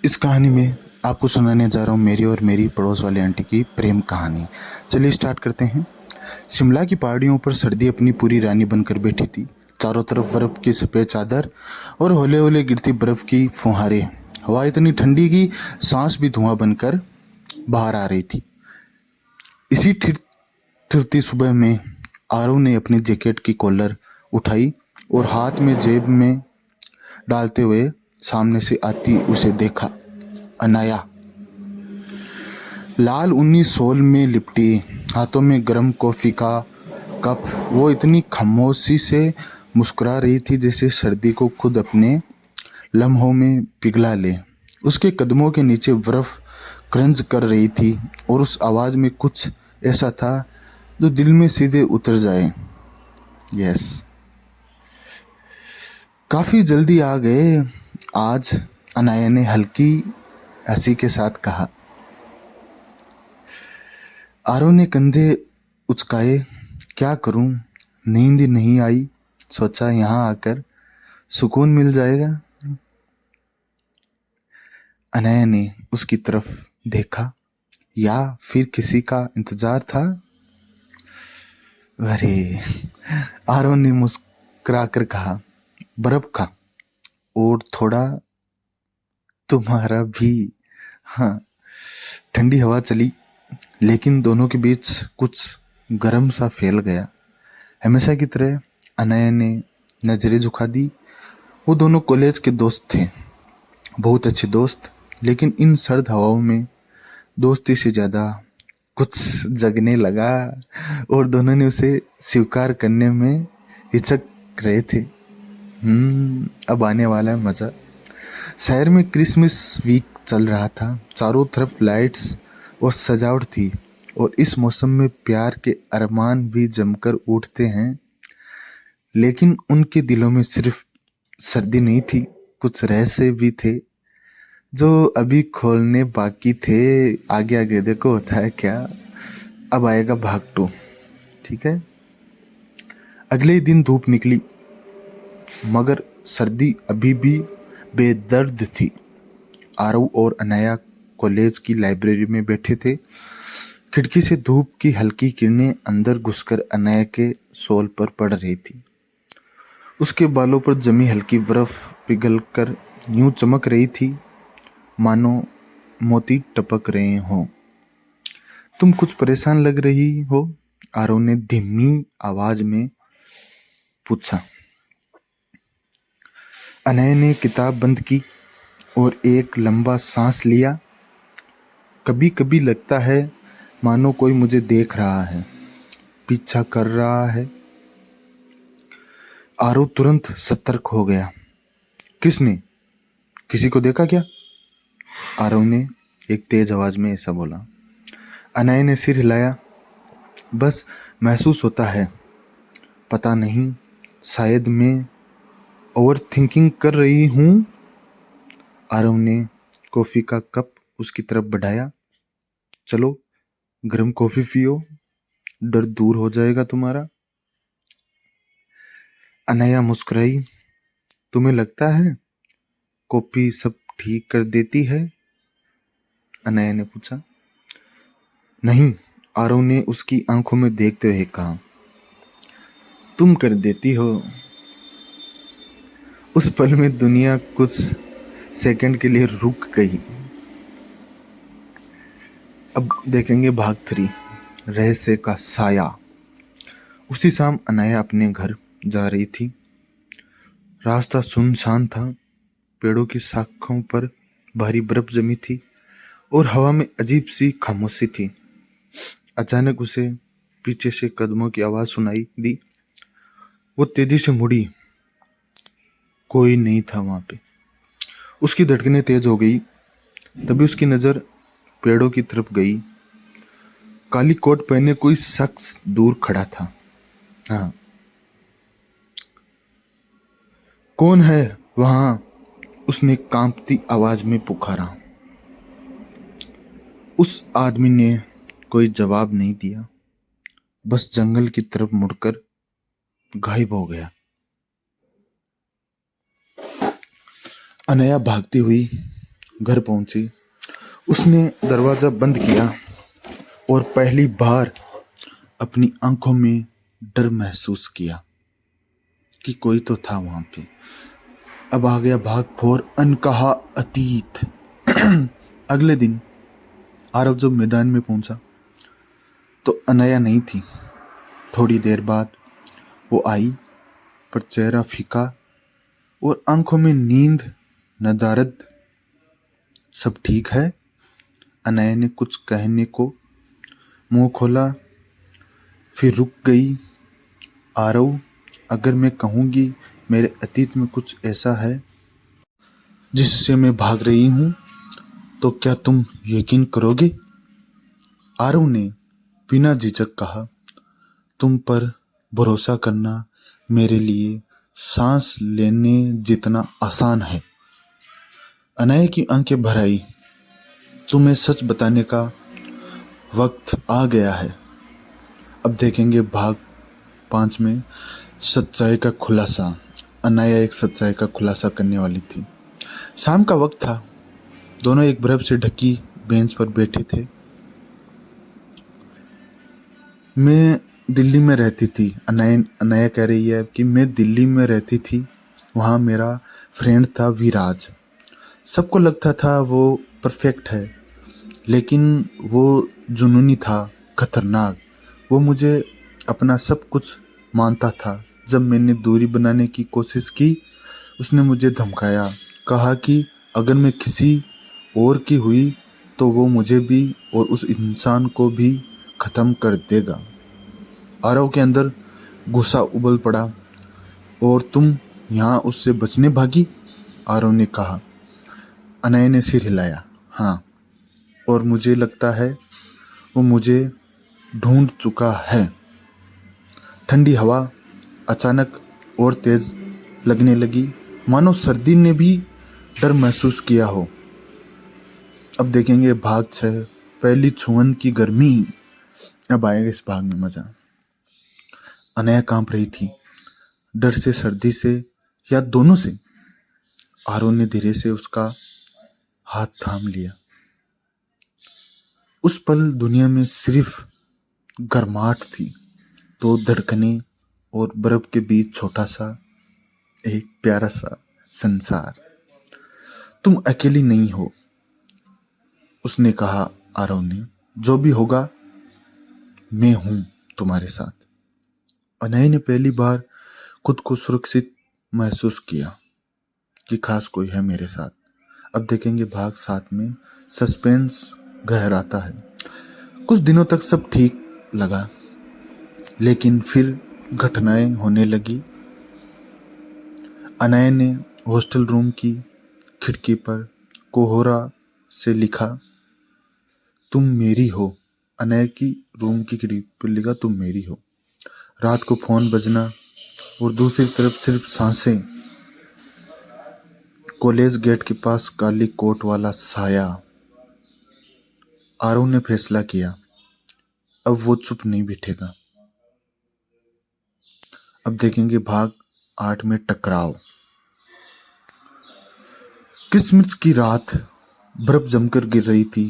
इस कहानी में आपको सुनाने जा रहा हूँ मेरी और मेरी पड़ोस वाले आंटी की प्रेम कहानी। चलिए स्टार्ट करते हैं। शिमला की पहाड़ियों पर सर्दी अपनी पूरी रानी बनकर बैठी थी। चारों तरफ बर्फ की सफेद चादर और हौले हौले गिरती बर्फ की फुहारें। हवा इतनी ठंडी की सांस भी धुआं बनकर बाहर आ रही थी। इसी ठिठुरती सुबह में आरव ने अपनी जैकेट की कॉलर उठाई और हाथ में जेब में डालते हुए सामने से आती उसे देखा। अनाया लाल ऊनी शॉल में लिपटी, हाथों में गर्म कॉफी का कप। वो इतनी खामोशी से मुस्कुरा रही थी जैसे सर्दी को खुद अपने लम्हों में पिघला ले। उसके कदमों के नीचे बर्फ क्रंच कर रही थी और उस आवाज में कुछ ऐसा था जो दिल में सीधे उतर जाए। यस, काफी जल्दी आ गए आज, अनाया ने हल्की हंसी के साथ कहा। आरव ने कंधे उचकाए। क्या करूं, नींद नहीं आई, सोचा यहाँ आकर सुकून मिल जाएगा। अनया ने उसकी तरफ देखा, या फिर किसी का इंतजार था। अरे, आरव ने मुस्कुराकर कहा, बर्फ का और थोड़ा तुम्हारा भी। हाँ, ठंडी हवा चली, लेकिन दोनों के बीच कुछ गर्म सा फैल गया। हमेशा की तरह अनया ने नजरें झुका दी। वो दोनों कॉलेज के दोस्त थे, बहुत अच्छे दोस्त, लेकिन इन सर्द हवाओं में दोस्ती से ज्यादा कुछ जगने लगा और दोनों ने उसे स्वीकार करने में हिचक रहे थे। अब आने वाला है मजा। शहर में क्रिसमस वीक चल रहा था। चारों तरफ लाइट्स और सजावट थी और इस मौसम में प्यार के अरमान भी जमकर उठते हैं। लेकिन उनके दिलों में सिर्फ सर्दी नहीं थी, कुछ रहस्य भी थे जो अभी खोलने बाकी थे। आगे आगे देखो होता है क्या। अब आएगा भाग 2। ठीक है। अगले ही दिन धूप निकली, मगर सर्दी अभी भी बेदर्द थी। आरव और अनाया कॉलेज की लाइब्रेरी में बैठे थे। खिड़की से धूप की हल्की किरणें अंदर घुसकर अनाया के शॉल पर पड़ रही थी। उसके बालों पर जमी हल्की बर्फ पिघलकर यूं चमक रही थी मानो मोती टपक रहे हों। तुम कुछ परेशान लग रही हो, आरव ने धीमी आवाज में पूछा। अनया ने किताब बंद की और एक लंबा सांस लिया। कभी कभी लगता है मानो कोई मुझे देख रहा है, पीछा कर रहा है। आरव तुरंत सतर्क हो गया। किसने? किसी को देखा क्या? आरव ने एक तेज आवाज में ऐसा बोला। अनया ने सिर हिलाया। बस महसूस होता है, पता नहीं, शायद मैं ओवर थिंकिंग कर रही हूँ। आरव ने कॉफी का कप उसकी तरफ बढ़ाया। चलो गर्म कॉफी पियो, डर दूर हो जाएगा तुम्हारा। अनया मुस्कुराई। तुम्हें लगता है कॉफी सब ठीक कर देती है? अनया ने पूछा। नहीं, आरव ने उसकी आंखों में देखते हुए कहा। तुम कर देती हो। उस पल में दुनिया कुछ सेकंड के लिए रुक गई। अब देखेंगे भाग 3, रहस्य का साया। उसी शाम अनाया अपने घर जा रही थी। रास्ता सुनसान था। पेड़ों की शाखाओं पर भारी बर्फ जमी थी और हवा में अजीब सी खामोशी थी। अचानक उसे पीछे से कदमों की आवाज सुनाई दी। वो तेजी से मुड़ी। कोई नहीं था वहां पे। उसकी धड़कनें तेज हो गई। तभी उसकी नजर पेड़ों की तरफ गई। काली कोट पहने कोई शख्स दूर खड़ा था। हाँ, कौन है वहां? उसने कांपती आवाज में पुकारा। उस आदमी ने कोई जवाब नहीं दिया, बस जंगल की तरफ मुड़कर गायब हो गया। अनया भागती हुई घर पहुंची, उसने दरवाजा बंद किया और पहली बार अपनी आंखों में डर महसूस किया कि कोई तो था वहां पे। अब आ गया भाग फोर अनकहा अतीत। अगले दिन आरव जब मैदान में पहुंचा तो अनया नहीं थी। थोड़ी देर बाद वो आई, पर चेहरा फीका और आंखों में नींद नदारद। सब ठीक है? अनया ने कुछ कहने को मुंह खोला, फिर रुक गई। आरव, अगर मैं कहूंगी मेरे अतीत में कुछ ऐसा है जिससे मैं भाग रही हूं, तो क्या तुम यकीन करोगे? आरव ने बिना झिझक कहा, तुम पर भरोसा करना मेरे लिए सांस लेने जितना आसान है। अनया की आंखें भर आई। तुम्हें सच बताने का वक्त आ गया है। अब देखेंगे भाग 5 में सच्चाई का खुलासा। अनया एक सच्चाई का खुलासा करने वाली थी। शाम का वक्त था। दोनों एक बर्फ से ढकी बेंच पर बैठे थे। मैं दिल्ली में रहती थी। अनया कह रही है कि मैं दिल्ली में रहती थी। वहाँ मेरा फ्रेंड था विराज। सबको लगता था वो परफेक्ट है, लेकिन वो जुनूनी था, खतरनाक। वो मुझे अपना सब कुछ मानता था। जब मैंने दूरी बनाने की कोशिश की, उसने मुझे धमकाया, कहा कि अगर मैं किसी और की हुई तो वो मुझे भी और उस इंसान को भी ख़त्म कर देगा। आरव के अंदर गुस्सा उबल पड़ा। और तुम यहाँ उससे बचने भागी? आरव ने कहा। अनया ने सिर हिलाया। हाँ, और मुझे लगता है वो मुझे ढूंढ चुका है। ठंडी हवा अचानक और तेज लगने लगी, मानो सर्दी ने भी डर महसूस किया हो। अब देखेंगे भाग 6 पहली छुअन की गर्मी। अब आएगा इस भाग में मजा। अनया कांप रही थी, डर से, सर्दी से, या दोनों से। आरव ने धीरे से उसका हाथ थाम लिया। उस पल दुनिया में सिर्फ गर्माहट थी, 2 धड़कनें और बर्फ के बीच छोटा सा एक प्यारा सा संसार। तुम अकेली नहीं हो, उसने कहा। आरव ने, जो भी होगा मैं हूं तुम्हारे साथ। अनया ने पहली बार खुद को सुरक्षित महसूस किया कि खास कोई है मेरे साथ। अब देखेंगे भाग 7 में सस्पेंस गहराता है। कुछ दिनों तक सब ठीक लगा, लेकिन फिर घटनाएं होने लगी। अनया ने हॉस्टल रूम की खिड़की पर कोहरा से लिखा, तुम मेरी हो। अनया की रूम की खिड़की पर लिखा, तुम मेरी हो। रात को फोन बजना और दूसरी तरफ सिर्फ सांसें। कॉलेज गेट के पास काली कोट वाला साया। आरव ने फैसला किया, अब वो चुप नहीं बैठेगा। अब देखेंगे भाग 8 में टकराव। क्रिसमस की रात, बर्फ जमकर गिर रही थी।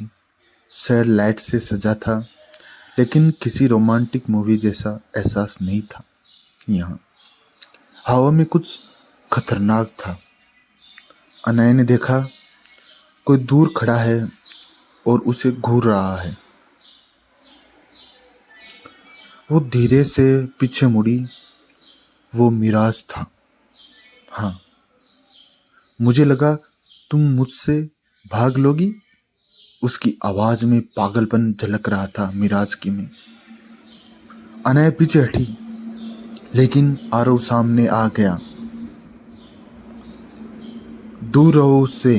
शहर लाइट से सजा था, लेकिन किसी रोमांटिक मूवी जैसा एहसास नहीं था यहाँ। हवा में कुछ खतरनाक था। अनया ने देखा, कोई दूर खड़ा है और उसे घूर रहा है। वो धीरे से पीछे मुड़ी। वो मिराज था। हाँ, मुझे लगा तुम मुझसे भाग लोगी। उसकी आवाज में पागलपन झलक रहा था मिराज की में। अनया पीछे हटी, लेकिन आरव सामने आ गया। दूर रहो उससे,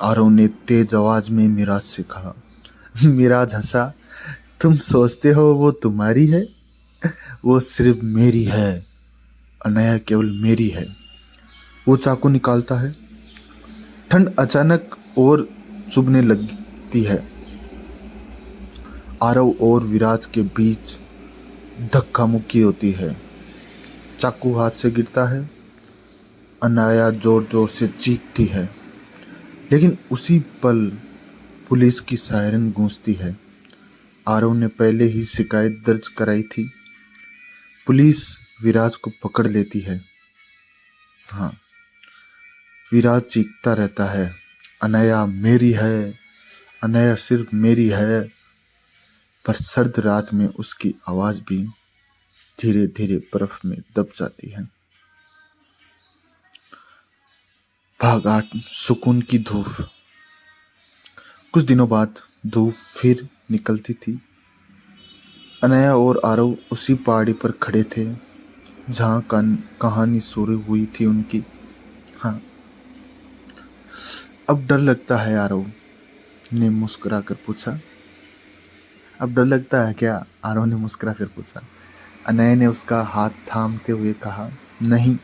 आरव ने तेज आवाज में मिराज से कहा। मिराज हंसा, तुम सोचते हो वो तुम्हारी है? वो सिर्फ मेरी है। अनया केवल मेरी है। वो चाकू निकालता है। ठंड अचानक और चुभने लगती है। आरव और विराज के बीच धक्का मुक्की होती है। चाकू हाथ से गिरता है। अनया जोर जोर से चीखती है। लेकिन उसी पल पुलिस की सायरन गूंजती है। आरव ने पहले ही शिकायत दर्ज कराई थी। पुलिस विराज को पकड़ लेती है। हाँ, विराज चीखता रहता है, अनया मेरी है, अनया सिर्फ मेरी है। पर सर्द रात में उसकी आवाज भी धीरे धीरे बर्फ में दब जाती है। भाग 8 सुकून की धूप। कुछ दिनों बाद धूप फिर निकलती थी। अनया और आरव उसी पहाड़ी पर खड़े थे जहाँ कहानी शुरू हुई थी उनकी। हाँ, अब डर लगता है, आरव ने मुस्कुराकर पूछा। अब डर लगता है क्या? आरव ने मुस्कुराकर पूछा। अनया ने उसका हाथ थामते हुए कहा, नहीं,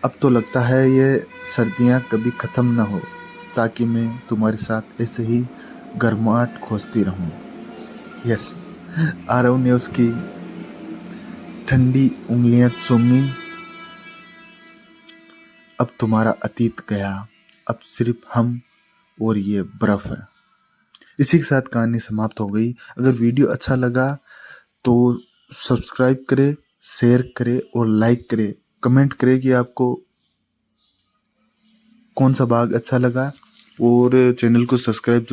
अब तो लगता है ये सर्दियाँ कभी ख़त्म न हो, ताकि मैं तुम्हारे साथ ऐसे ही गर्माहट खोजती रहूं। यस, आरव ने उसकी ठंडी उंगलियां चूमी। अब तुम्हारा अतीत गया, अब सिर्फ हम और ये बर्फ है। इसी के साथ कहानी समाप्त हो गई। अगर वीडियो अच्छा लगा तो सब्सक्राइब करें, शेयर करें और लाइक करें। कमेंट करें कि आपको कौन सा भाग अच्छा लगा और चैनल को सब्सक्राइब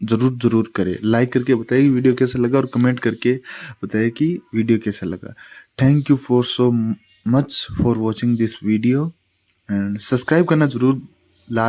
जरूर करें। लाइक करके बताइए वीडियो कैसा लगा और कमेंट करके बताइए कि वीडियो कैसा लगा। Thank you for so much for watching this video and subscribe करना जरूर। लाल